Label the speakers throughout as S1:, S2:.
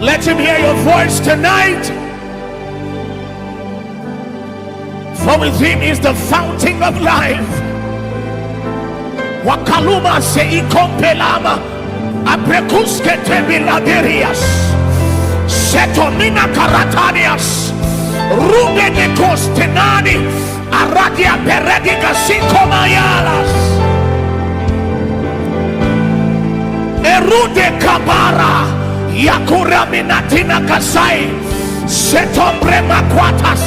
S1: Let him hear your voice tonight. For with him is the fountain of life. Wakaluma se ikompelama aprekuske tebiladerias setonina karatanias rude de kostenani aradia perediga sikomayalas erude kabara yakura minatina kasai setombre makwatas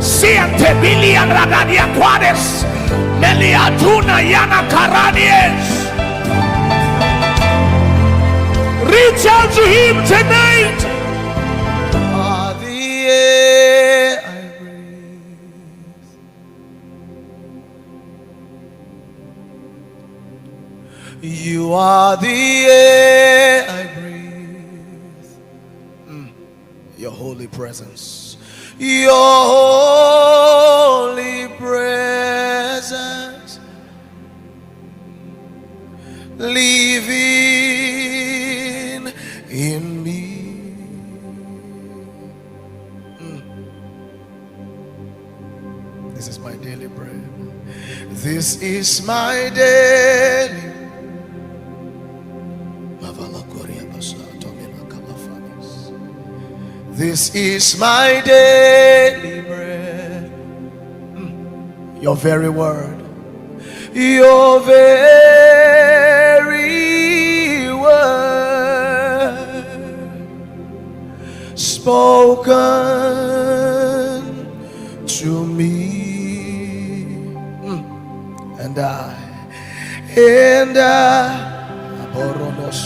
S1: siente bilian ragadia quades meliatuna yana karanies. Reach out to him tonight.
S2: Are the air I breathe, you are the air I breathe. Your holy presence, your holy presence, living in me. This is my daily bread. This is my daily. This is my daily bread. Your very word. Your very word spoken to me. And I Aboronos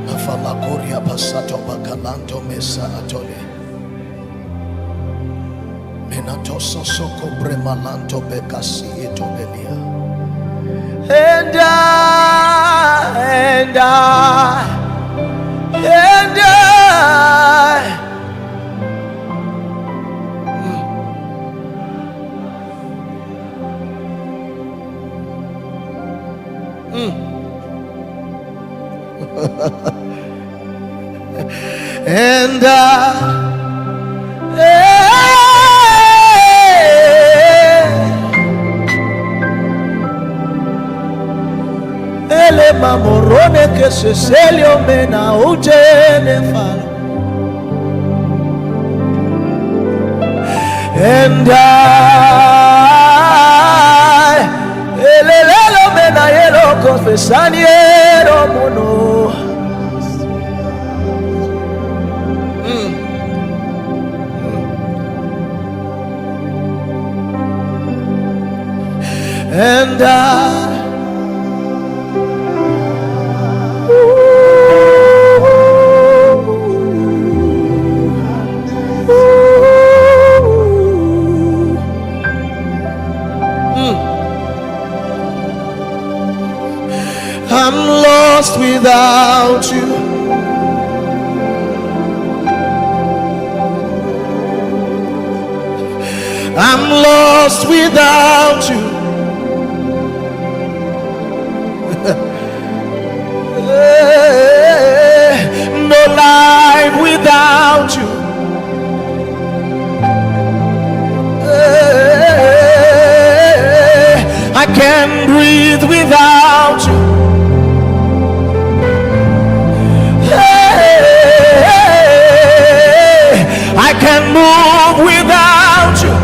S2: Afalakoria Pasato Bakalanto Mesa Atole Menatoso Soko Bremalanto Bekasi Etobelia. And I and ele mamorone que se celio mena utene falo. And elelo mena yelo confesaniero mono. And I'm lost without you. I'm lost without you. No life without you. I can't breathe without you. I can't move without you.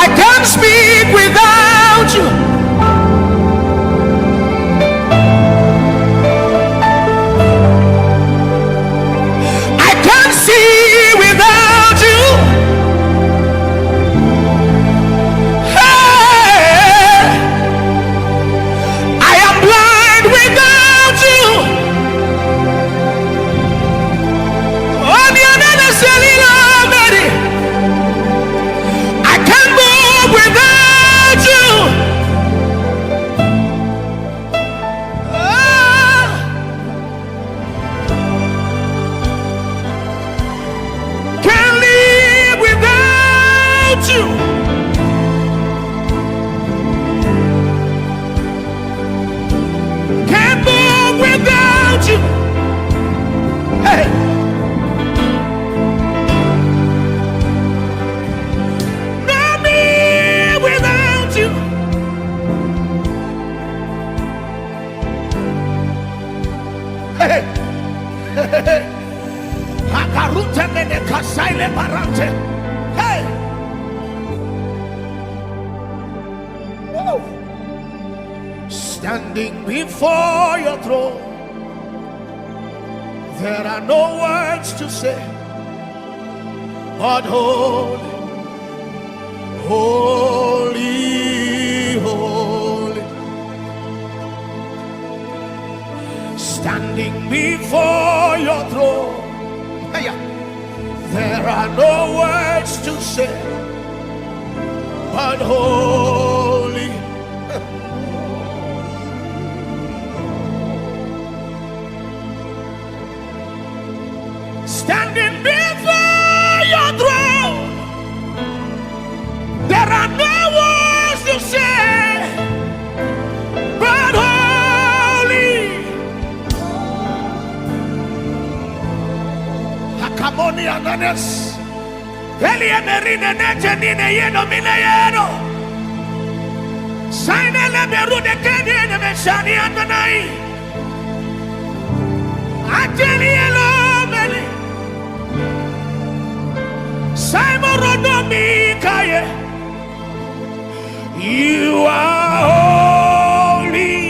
S2: I can't speak without you. I can't see without you.
S1: Akarute mene kasaile barante. Hey. Whoa. Standing before your throne, there are no words to say, but holy, holy, holy. Standing before your throne, there are no words to say, but holy. Standing before your throne, there are no words to say, but holy. Hakamoni ananes, Elie merine nejenine yeno mineyeno, Saine le berude kenye meshani ananai, Ajeli elo meli. Simon Rodomi Kaye, you are holy.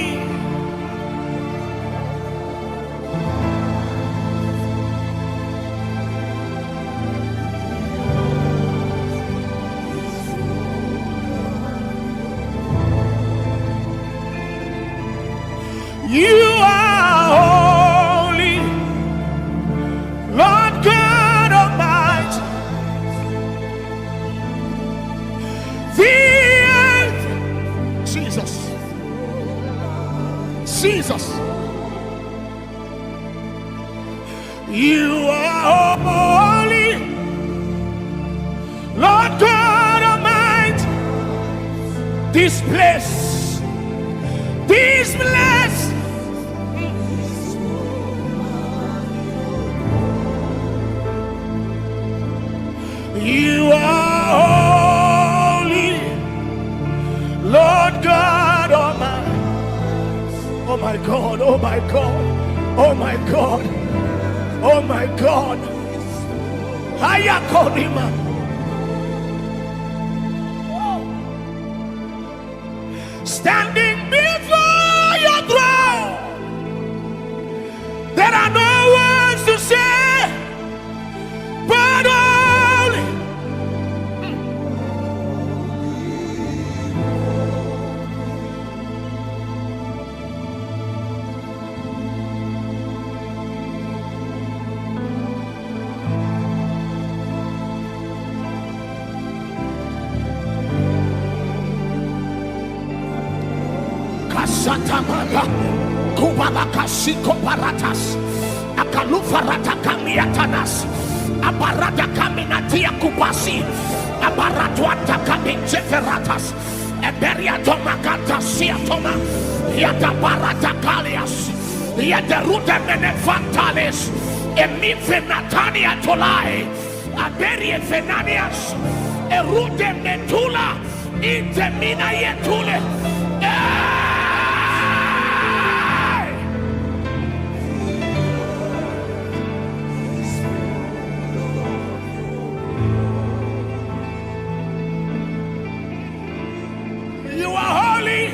S1: You are holy, Lord God Almighty. Jesus, Jesus, you are holy, Lord God Almighty. This place, you are holy, Lord God Almighty. Oh my God, oh my God, oh my God, oh my God. Hayakonima. Standing before your throne, there are no words to say, but only. Kasatamala, Kubalakasiko Paratas, Akalufarata Kamiatanas, Aparata Kaminatia Kupasi, Aparatuata Kaminjeferatas, Eberiatoma Katasiatoma, Yatabarata Kalias, Yadaruta Menefantales, Emifenatania Tolai, Aberie Fenanias, Erute Metula, Intemina Yetule. You are holy,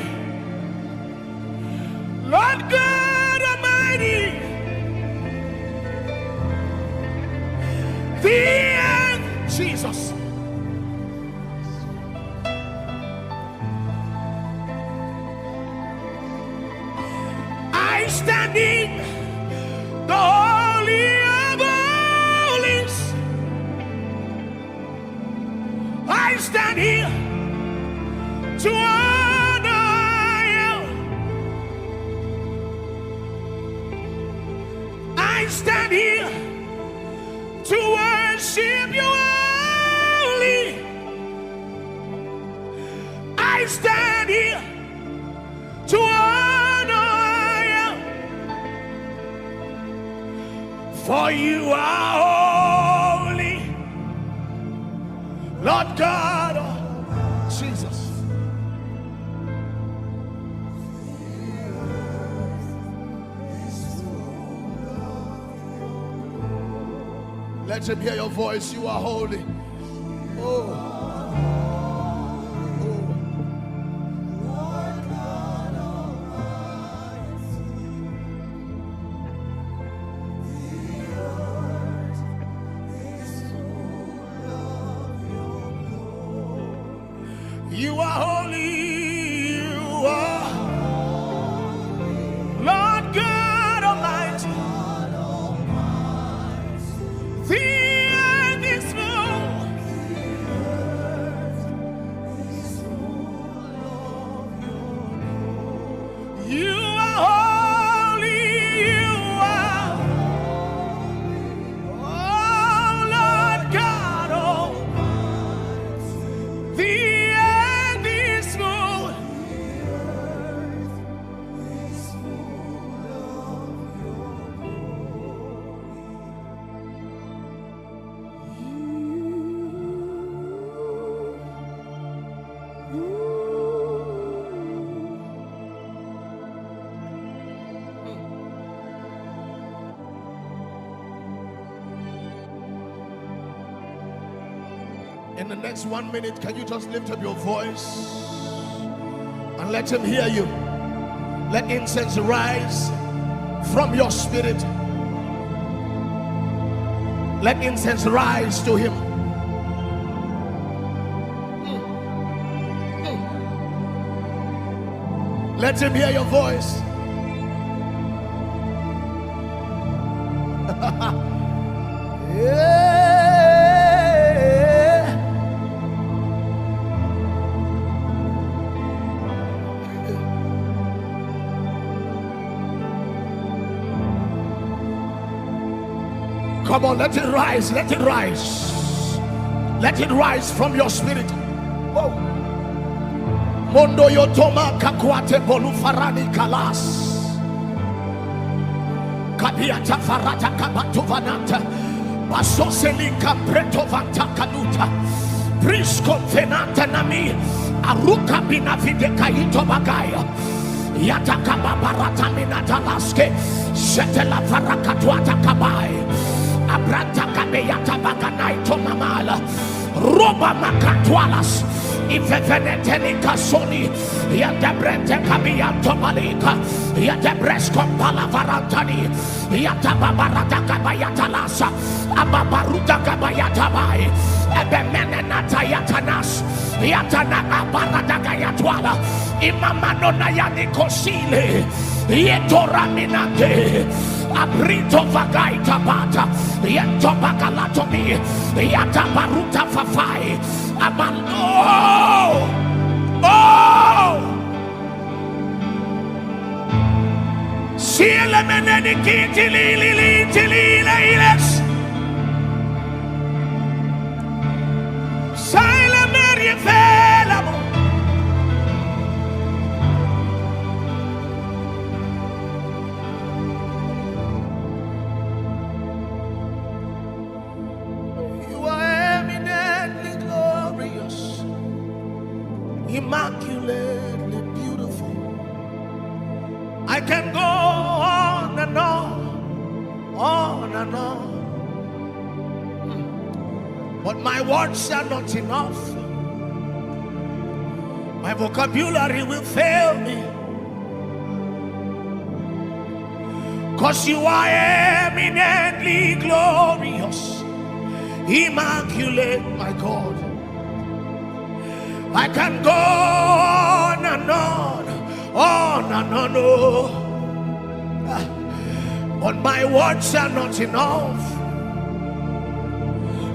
S1: Lord God Almighty. The end, Jesus. I stand in the holy of holies. I stand here to honor you. I stand here to worship you only. I stand here to honor you, for you are holy, Lord God, Jesus. Let him hear your voice. You are holy. Oh. You are holy, you are Lord God Almighty. The earth is full. You are holy, you are oh Lord God Almighty. The in the next 1 minute, can you just lift up your voice and let him hear you? Let incense rise from your spirit. Let incense rise to him. Let him hear your voice. Yeah. Come on, let it rise, let it rise. Let it rise from your spirit. Whoa. Mondo yotoma kakwate bolu farani kalas. Kabiata farata kabatu vananta. Basoselika preto vanta kaluta. Prisco venanta nami. Aruka bina vide kaito bagaya. Yataka babarata minata laske. Setela farakatuata kabai. Abranta kabeyata baganai tomamala. Roba makatwalas. Ifeveneteni kasoni. Yadebrente kabiyanto malika. Yadebresko palavarantani. Yatababarata kabayata lasa. Ababaruta kabayata bai. Ebemenenata yatanas. Yatana abarata kayatwala. Imamano na yanikosile. Yetoraminate. Abrito vagaita bata. Yento bagalatomi. Yatabaruta fafai. Amando. Oh! Siele meneni kitili iles. Saile meri velamo. Immaculately beautiful. I can go on and on, but my words are not enough. My vocabulary will fail me, 'cause you are eminently glorious, immaculate, my God. I can go on and on, oh. But my words are not enough.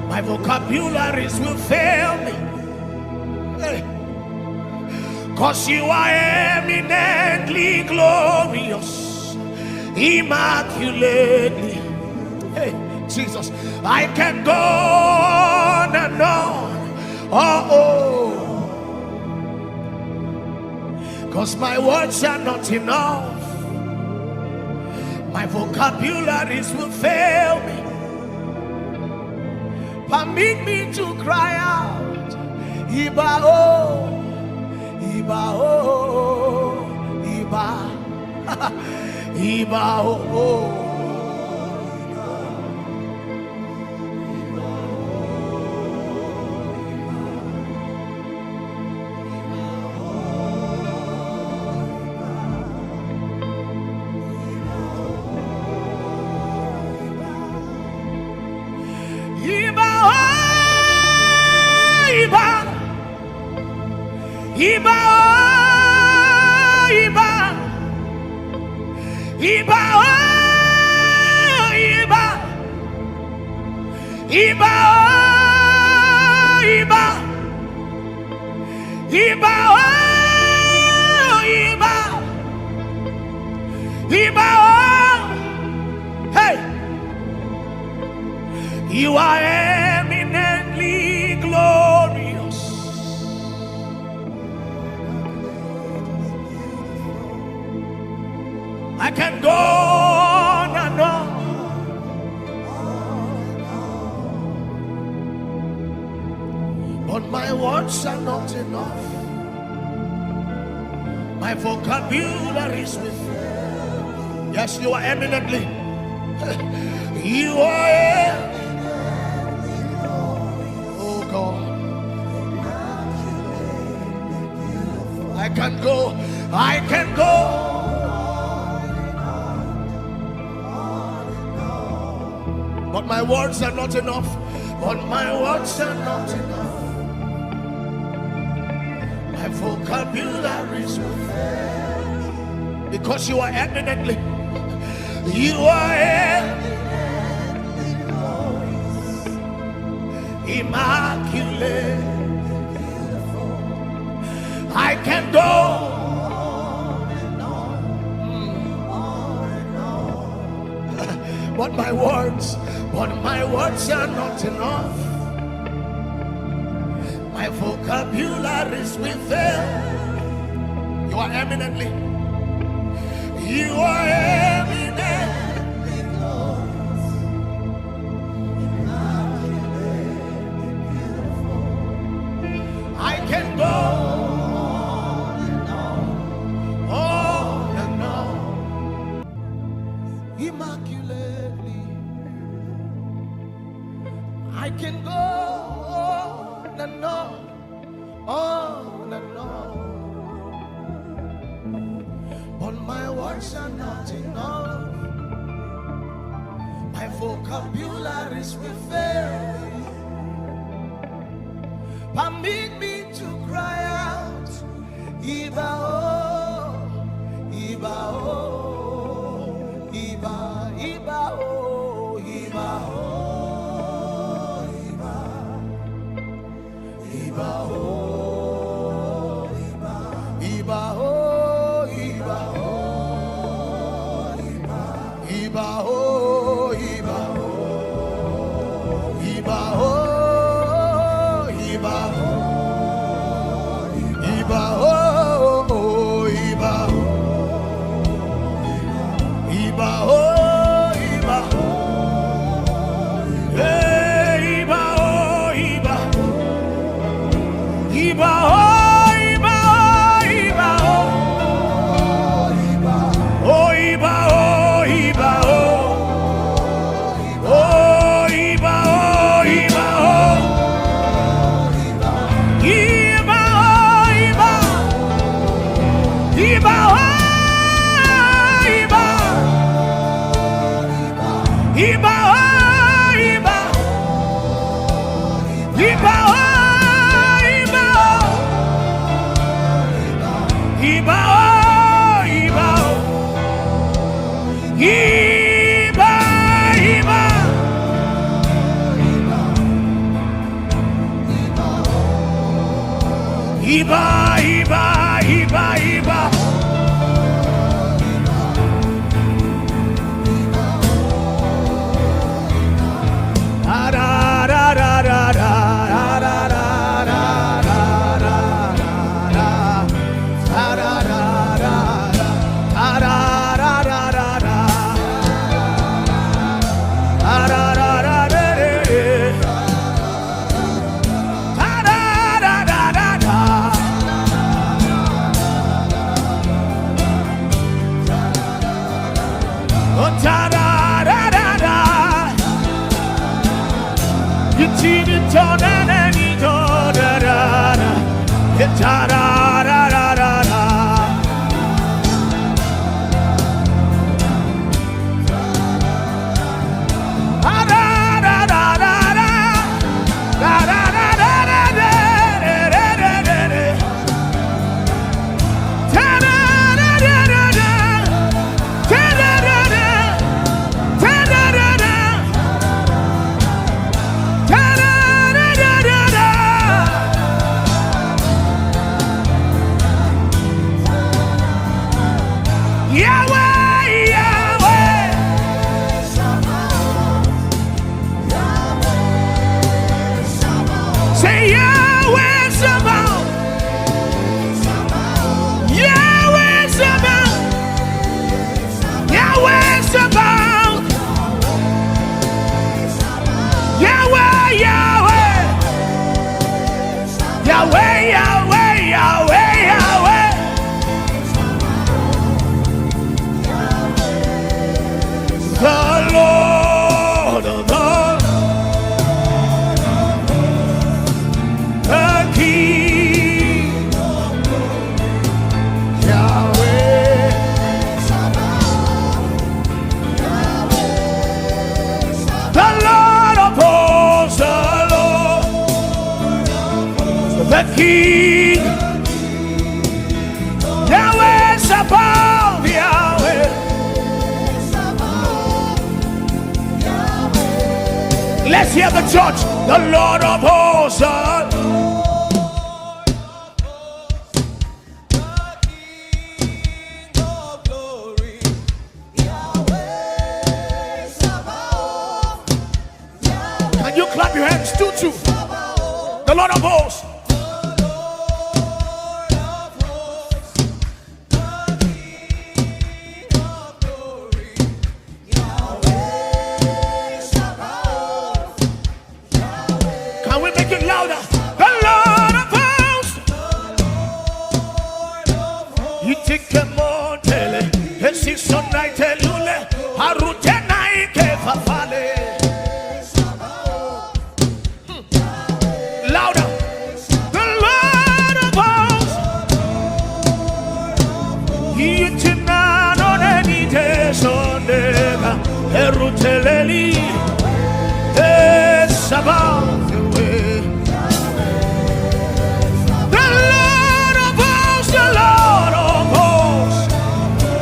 S1: My vocabularies will fail me. 'Cause you are eminently glorious, immaculately. Hey, Jesus, I can go on and on, oh. 'Cause my words are not enough. My vocabularies will fail me. Permit me to cry out, Iba, oh, Iba, oh, Iba, Iba, oh, Iba, oh, Iba, Iba, oh, Iba, Iba, oh, Iba, Iba, oh, Iba, Iba, oh, hey, you are eminently glorious. I can go on and on. But my words are not enough. My vocabulary is with you. Yes, you are eminently. You are eminently. Oh God. I can go. I can go. But my words are not enough. But my words are not enough. My vocabulary is with, because you are eminently. You are eminently glorious, immaculate, beautiful. I can go on and on. But my words are not enough. My vocabulary is within. You are eminently. You are eminently glorious, immaculate, beautiful. I can go on and on, immaculately. I can go on and on and on. But my words are not enough. My vocabulary is fail. Permit me to cry out, Iba, oh, Iba, oh, Iba, Iba, oh, Iba, oh, Iba, Iba, oh, Iba, Iba, oh. Iba, oh, Iba, oh, Iba, oh, Iba, Iba, oh, Iba, Iba, oh, Iba, hey, Iba, oh, Iba, Iba, oh. Iba, Iba, Iba, Iba. Da da da da da da da da da da da da da da. the King. Yahweh Sabaoth, Yahweh. Let's hear the church. The Lord of hosts. Can you clap your hands? Two. The Lord of hosts. Can we make it louder? The Lord of hosts. You take a motel, and six on night, Lule, Harutena, Kefafale. Louder. The Lord of hosts. You take on any day, Sonega, Eruteleli, Sabaoth.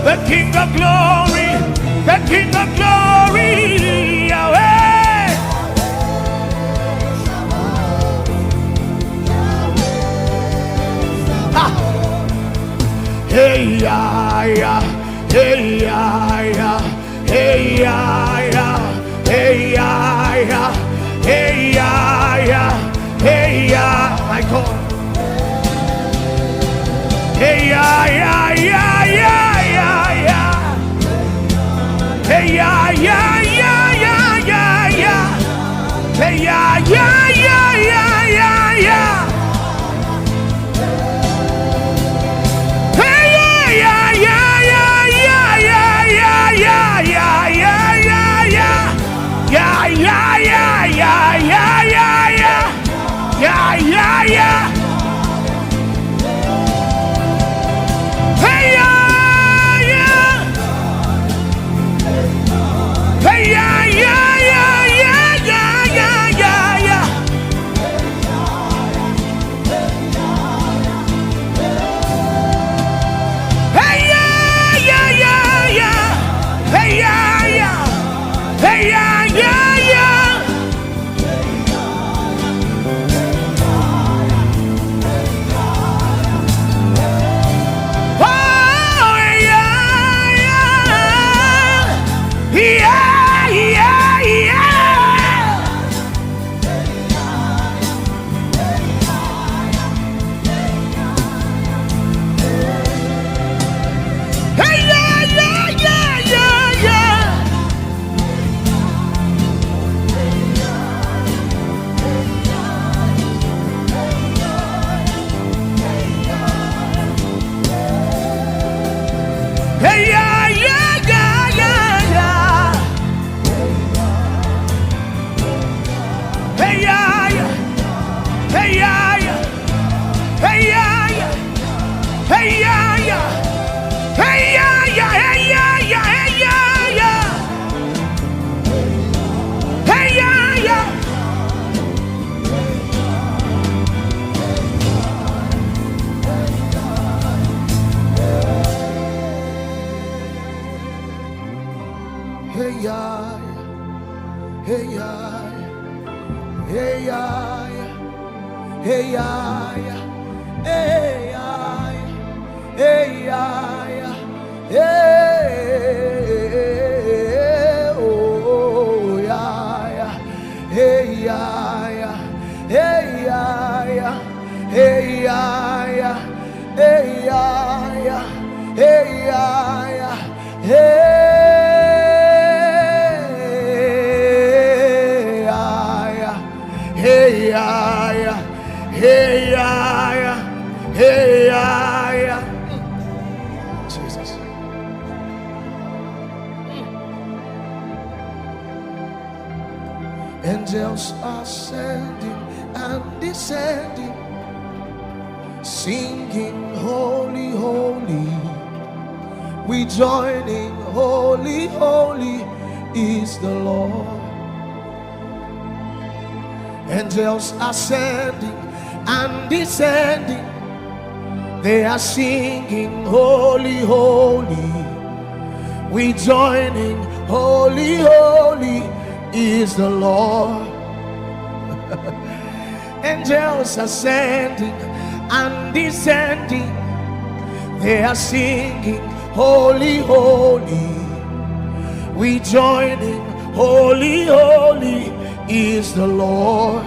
S1: The King of glory, the King of glory, Yahweh. Hey, yeah, hey, yeah, hey, yeah, hey, yeah, hey, yeah, hey, yeah, my God. Hey, yeah, yeah, yeah, yeah. Hey, yeah, yeah, yeah, yeah, yeah, yeah. Hey, yeah, yeah, yeah, yeah, yeah, yeah. Hey, yeah, yeah, yeah, yeah, yeah, yeah, yeah, yeah, yeah, yeah, yeah. Yeah, yeah, yeah, yeah, yeah, yeah, yeah. Yeah, yeah, yeah. Hey, yeah, yeah. Hey, yeah, yeah, yeah, yeah, yeah, yeah, yeah, yeah. Hey, yeah, yeah, yeah, yeah. Hey, yeah, yeah. Hey, yeah, yeah, yeah. Oh, yeah, yeah. Yeah. Hey, yeah, yeah, yeah, yeah, yeah. Hey, yeah, yeah. Hey, yeah, yeah. Hey, yeah, yeah. Hey, yeah, yeah. Hey, yeah, yeah, hey, yeah, yeah, hey, yeah, yeah. Hey, yeah, yeah. Hey, yeah, hey, yeah, hey, yeah, hey, yeah, hey, yeah, hey, yeah, hey, oh, yeah, hey, yeah, hey, yeah, hey, yeah, hey, yeah, hey, yeah, hey. Hey, yeah, hey, yeah, hey, yeah. Jesus. Angels are ascending and descending, singing, holy, holy. We joining, holy, holy is the Lord. Angels ascending
S2: and descending. They are singing, holy, holy. We joining, holy, holy is the Lord. Angels ascending and descending. They are singing, holy, holy. We joining, holy, holy is the Lord.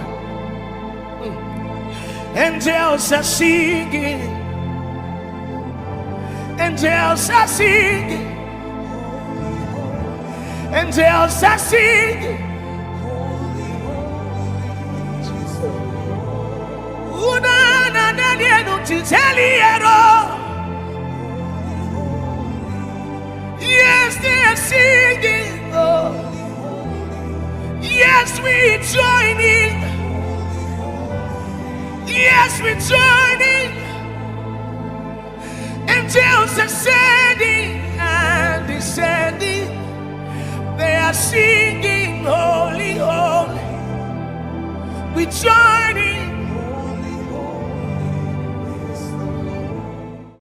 S2: Angels are singing. Angels are singing. Angels are singing. Yes, they are singing. Oh. Yes, we join in. Yes, we join in. Angels ascending and descending. They are singing, holy, holy. We join